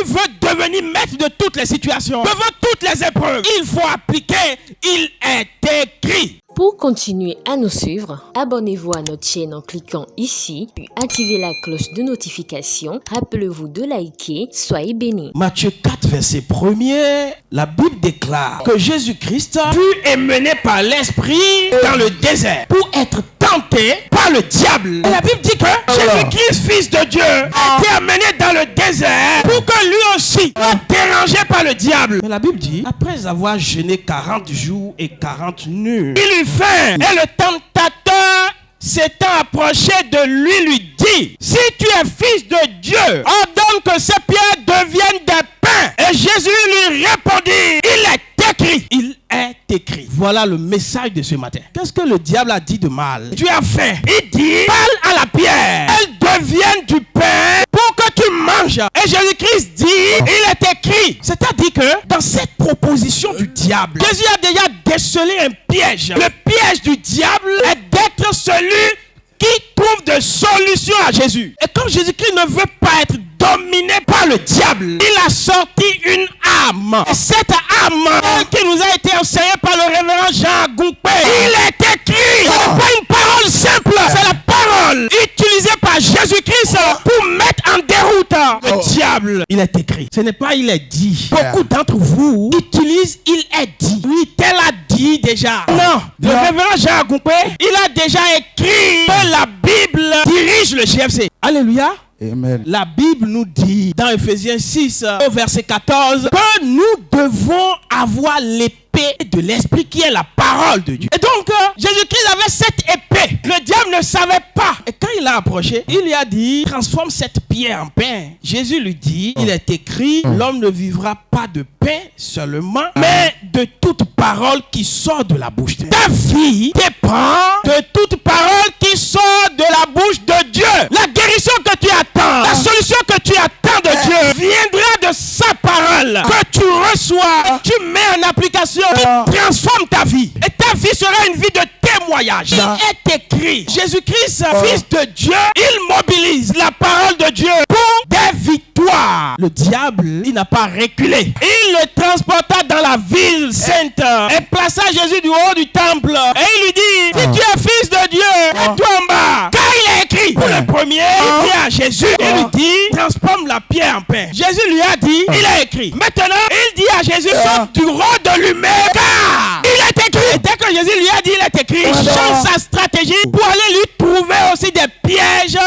veux devenir maître de toutes les situations, devant toutes les épreuves, il faut appliquer, il est écrit. Pour continuer à nous suivre, abonnez-vous à notre chaîne en cliquant ici, puis activez la cloche de notification. Rappelez-vous de liker. Soyez bénis. Matthieu 4, verset 1er, la Bible déclare que Jésus-Christ fut emmené par l'Esprit dans le désert pour être tenté par le diable. Et la Bible dit que Jésus-Christ, fils de Dieu, a été amené dans le désert pour que lui aussi soit dérangé par le diable. Mais la Bible dit, après avoir jeûné 40 jours et 40 nuits, il eut faim. Et le tentateur s'étant approché de lui dit, si tu es fils de Dieu, ordonne que ces pierres deviennent des pains. Et Jésus lui répondit, il est écrit. Voilà le message de ce matin. Qu'est-ce que le diable a dit de mal? Tu as faim. Il dit, parle à la pierre. Elles deviennent du pain pour que tu manges. Et Jésus-Christ dit, il est écrit. C'est-à-dire que dans cette proposition du diable, Jésus a déjà décelé un piège. Le piège du diable est d'être celui qui trouve de solutions à Jésus. Et comme Jésus-Christ ne veut pas être dominé par le diable, il a sorti une arme. Et cette arme qui nous a été enseignée par le révérend Jean Agoupé, il est écrit. Ce n'est pas une parole simple, c'est la parole utilisée par Jésus-Christ pour mettre en déroute le diable. Il est écrit. Ce n'est pas il est dit. Beaucoup d'entre vous utilisent il est dit. Oui, tel a dit déjà. Non, le révérend Jean Agoupé, il a déjà écrit que la Bible dirige le GFC. Alléluia. Amen. La Bible nous dit dans Ephésiens 6 au verset 14 que nous devons avoir l'épée de l'esprit qui est la parole de Dieu. Et donc Jésus-Christ avait cette épée. Le diable ne savait pas. Et quand il a approché, il lui a dit, transforme cette pierre en pain. Jésus lui dit, il est écrit, l'homme ne vivra pas de pain seulement, mais de toute parole qui sort de la bouche de Dieu. Ta vie dépend de toute parole qui sort de la bouche de Dieu. La guérison que tu attends, la solution que tu attends de Dieu viendra de sa parole que tu reçois, tu mets en application, qui transforme ta vie. Et ta vie sera une vie de témoignage. Il est écrit, Jésus-Christ, fils de Dieu, il mobilise la parole de Dieu pour des victoires. Le diable, il n'a pas reculé. Il le transporta dans la ville sainte et plaça Jésus du haut du temple. Et il lui dit, si tu es fils de Dieu, mets-toi en bas. Car il est écrit. Pour le premier, il dit à Jésus, il lui dit, transforme la pierre en pain. Jésus lui a dit, il est écrit. Maintenant, il dit à Jésus, saute du rôle de lui-même, car il est écrit. Et dès que Jésus lui a dit, il est écrit, il change sa stratégie pour aller lui trouver aussi des pièges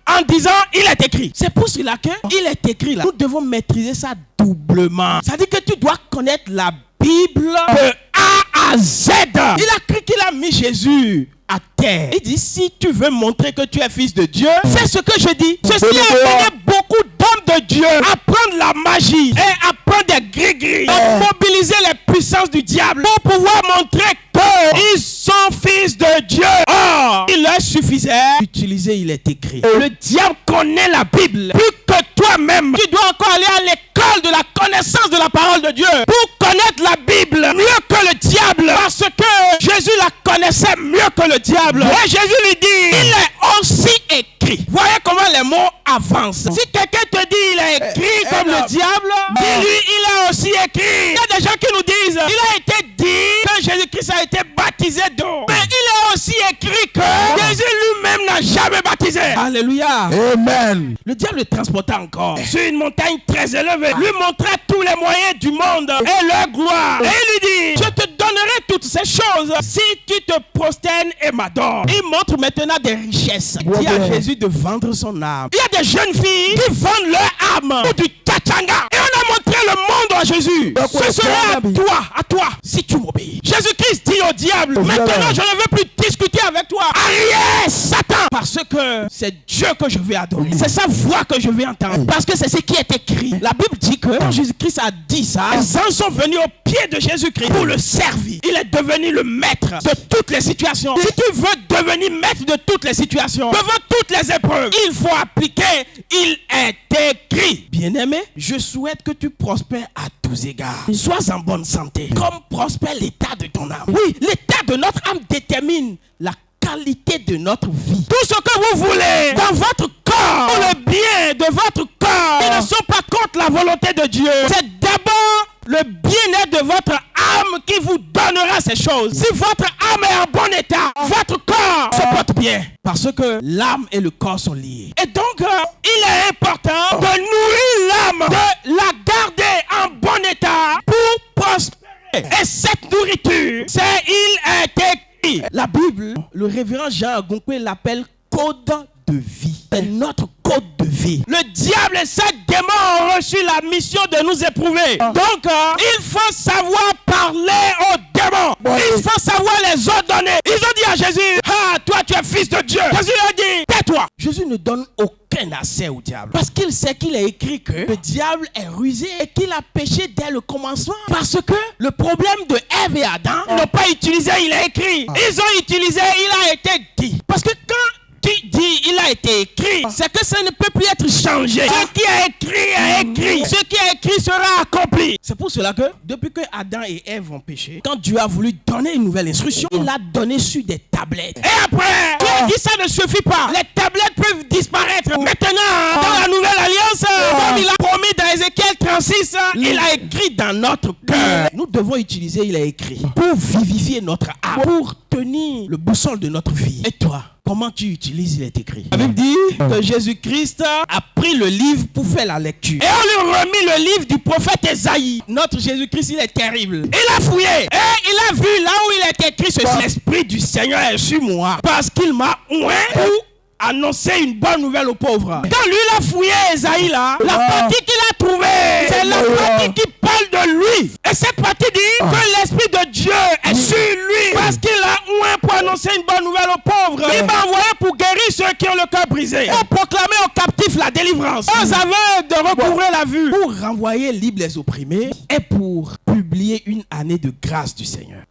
en disant, il est écrit. C'est pour cela que il est écrit là. Nous devons maîtriser ça doublement. Ça dit que tu dois connaître la Bible de A à Z. Il a cru qu'il a mis Jésus à terre. Il dit, si tu veux montrer que tu es fils de Dieu, fais ce que je dis. Ceci a amené beaucoup d'hommes de Dieu à prendre la magie et à prendre des gris-gris, à mobiliser les puissances du diable pour pouvoir montrer qu'ils sont fils de Dieu. Or, il leur suffisait d'utiliser, il est écrit. Le diable connaît la Bible plus que toi-même. Tu dois encore aller à l'école de la connaissance de la parole de Dieu pour connaître la Bible mieux que le diable, parce que Jésus la connaissait mieux que le diable. Et Jésus lui dit, il est aussi écrit. Voyez comment les mots avancent. Si quelqu'un te dit il est écrit comme le diable, dis-lui il est aussi écrit. Il y a des gens qui nous disent, il a été dit que Jésus-Christ a été baptisé d'eau. Mais il est aussi écrit que Jésus lui-même n'a jamais baptisé. Alléluia. Amen. Le diable le transporta encore sur une montagne très élevée, lui montra tous les moyens du monde et leur gloire. Et il lui dit, je te donnerai toutes ces choses si tu te prosternes et m'adores. Il montre maintenant des richesses. Il dit à Jésus de vendre son âme. Il y a des jeunes filles qui vendent leur âme pour du tchanga. Et on a montré le monde à Jésus. Ce sera à toi, si tu m'obéis. Jésus-Christ dit au diable, maintenant je ne veux plus discuter avec toi. Arrière, Satan. Parce que c'est Dieu que je vais adorer. C'est sa voix que je vais entendre. Parce que c'est ce qui est écrit. La Bible dit que quand Jésus-Christ a dit ça, les gens sont venus au pied de Jésus-Christ pour le servir. Il est devenu le maître de toutes les situations. Si tu veux devenir maître de toutes les situations, devant toutes les épreuves, il faut appliquer, il est écrit. Bien-aimé, je souhaite que tu prospères à tous égards. Sois en bonne santé, comme prospère l'état de ton âme. Oui, l'état de notre âme détermine la qualité de notre vie. Tout ce que vous voulez dans votre corps, pour le bien de votre corps, ils ne sont pas contre la volonté de Dieu. C'est d'abord le bien-être de votre âme qui vous donnera ces choses. Si votre âme est en bon état, votre corps se porte bien. Parce que l'âme et le corps sont liés. Et donc, il est important de nourrir l'âme, de la garder en bon état pour prospérer. Et cette nourriture, il est écrit. La Bible, le révérend Jean Agonkwe l'appelle code de vie. C'est notre code de vie. Le diable et ses démons ont reçu la mission de nous éprouver. Donc, il faut savoir parler aux démons. Il faut savoir les ordonner. Ils ont dit à Jésus, ah, toi tu es fils de Dieu. Jésus a dit, tais-toi. Jésus ne donne aucun accès au diable. Parce qu'il sait qu'il est écrit que le diable est rusé et qu'il a péché dès le commencement. Parce que le problème de Ève et Adam n'ont pas utilisé, il est écrit. Ils ont utilisé, il a été dit. Parce que quand tu dis, il a été écrit, c'est que ça ne peut plus être changé. Ce qui est écrit est écrit. Ce qui est écrit sera accompli. C'est pour cela que, depuis que Adam et Ève ont péché, quand Dieu a voulu donner une nouvelle instruction, il l'a donné sur des tablettes. Et après, Dieu dit ça ne suffit pas. Les tablettes peuvent disparaître. Maintenant, dans la nouvelle alliance, comme il a promis dans Ézéchiel 36, il a écrit dans notre cœur. Nous devons utiliser, il a écrit, pour vivifier notre âme, pour tenir le boussole de notre vie. Et toi, comment tu utilises, il est écrit. La Bible dit que Jésus-Christ a pris le livre pour faire la lecture. Et on lui remis le livre du prophète Esaïe. Notre Jésus-Christ, il est terrible. Il a fouillé. Et il a vu là où il est écrit ceci. L'Esprit du Seigneur est sur moi. Parce qu'il m'a oint pour annoncer une bonne nouvelle aux pauvres. Quand lui, il a fouillé Esaïe là, la partie qu'il a trouvée, c'est la partie qui parle de lui. Et cette partie dit que l'Esprit de Dieu est sur lui. Parce qu'il a oint pour annoncer une bonne nouvelle aux pauvres. Il m'a envoyé pour guérir ceux qui ont le cœur brisé. Pour proclamer aux captifs la délivrance. Aux aveugles de recouvrer la vue. Pour renvoyer libres les opprimés. Et pour publier une année de grâce du Seigneur.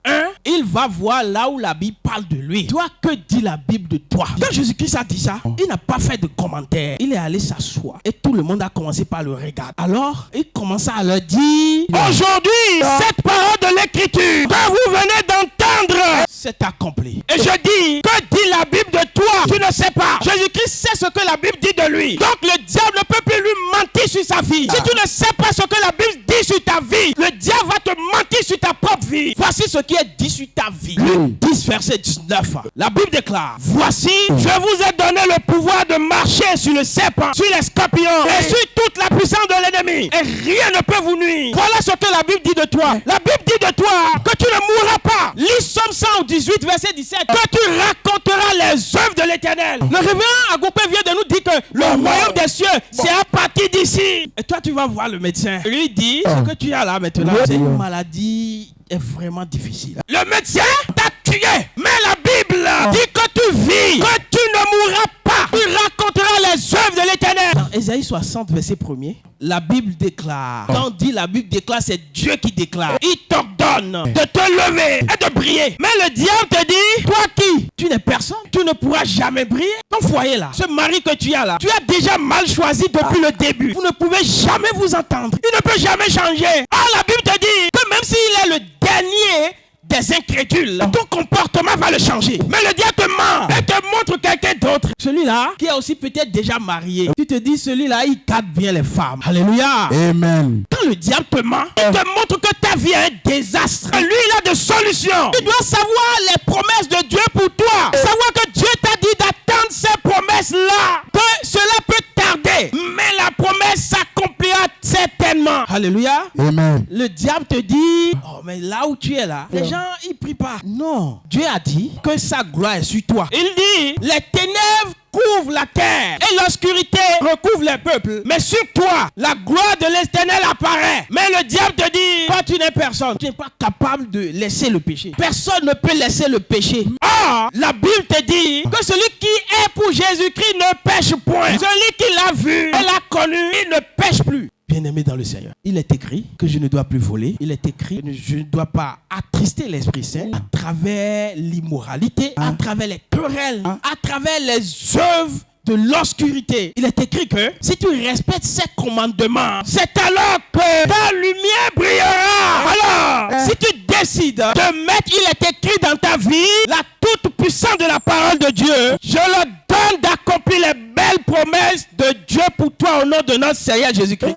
Il va voir là où la Bible parle de lui. Toi, que dit la Bible de toi? Quand Jésus-Christ a dit ça, il n'a pas fait de commentaire. Il est allé s'asseoir. Et tout le monde a commencé par le regarder. Alors, il commença à leur dire, aujourd'hui, cette parole de l'Écriture que vous venez d'entendre, c'est accompli. Et je dis, que dit la Bible de toi? Tu ne sais pas. Jésus-Christ sait ce que la Bible dit de lui. Donc, le diable ne peut plus lui mentir sur sa vie. Si tu ne sais pas ce que la Bible dit sur ta vie, le diable va te mentir sur ta propre vie. Voici ce qui est dit sur ta vie. Luc 10, verset 19. La Bible déclare, voici, je vous ai donné le pouvoir de marcher sur le serpent, sur les scorpions et sur toute la puissance de l'ennemi. Et rien ne peut vous nuire. Voilà ce que la Bible dit de toi. La Bible dit de toi que tu ne mourras pas. Lis Somme 118, verset 17. Que tu raconteras les œuvres de l'Éternel. Le révérend Agonkwe vient de nous dire que le royaume des cieux, c'est à partir d'ici. Et toi, tu vas voir le médecin. Lui dit, ce que tu as là maintenant, c'est une maladie est vraiment difficile. Le médecin t'a tué, mais la Bible dit que tu vis, que tu ne mourras pas. Tu raconteras les œuvres de l'Éternel. Dans Ésaïe 60, verset 1er, la Bible déclare. Quand on dit la Bible déclare, c'est Dieu qui déclare. Il t'ordonne de te lever et de briller. Mais le diable te dit, toi qui? Tu n'es personne. Tu ne pourras jamais briller. Ton foyer là, ce mari que tu as là, tu as déjà mal choisi depuis le début. Vous ne pouvez jamais vous entendre. Il ne peut jamais changer. Ah, la Bible te dit que même s'il est le dernier des incrédules, ton comportement va le changer. Mais le diable te ment et te montre quelqu'un d'autre. Celui-là, qui est aussi peut-être déjà marié, tu te dis, celui-là, il cadre bien les femmes. Alléluia. Amen. Quand le diable te ment, il te montre que ta vie est un désastre. Lui, il a des solutions. Tu dois savoir les promesses de Dieu pour toi. Savoir que Dieu t'a dit d'attendre ces promesses-là. Que cela peut tarder, mais la promesse s'accomplira certainement. Alléluia. Amen. Le diable te dit, oh mais là où tu es là, les gens ils prient pas. Non, Dieu a dit que sa gloire est sur toi. Il dit, les ténèbres couvrent la terre et l'obscurité recouvre les peuples. Mais sur toi, la gloire de l'Éternel apparaît. Mais le diable te dit, toi tu n'es personne. Tu n'es pas capable de laisser le péché. Personne ne peut laisser le péché. Or, la Bible te dit que celui qui est pour Jésus-Christ ne pêche point. Celui qui l'a vu et l'a connu, il ne pêche plus. Bien-aimé dans le Seigneur, il est écrit que je ne dois plus voler. Il est écrit que je ne dois pas attrister l'Esprit Saint à travers l'immoralité, à travers les querelles, à travers les œuvres de l'obscurité. Il est écrit que si tu respectes ces commandements, c'est alors que ta lumière brillera. Alors, si tu décides de mettre, il est écrit dans ta vie, la toute puissance connaissance de la parole de Dieu, je leur donne d'accomplir les belles promesses de Dieu pour toi au nom de notre Seigneur Jésus-Christ.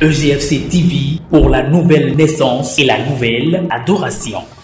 EGFC TV pour la nouvelle naissance et la nouvelle adoration.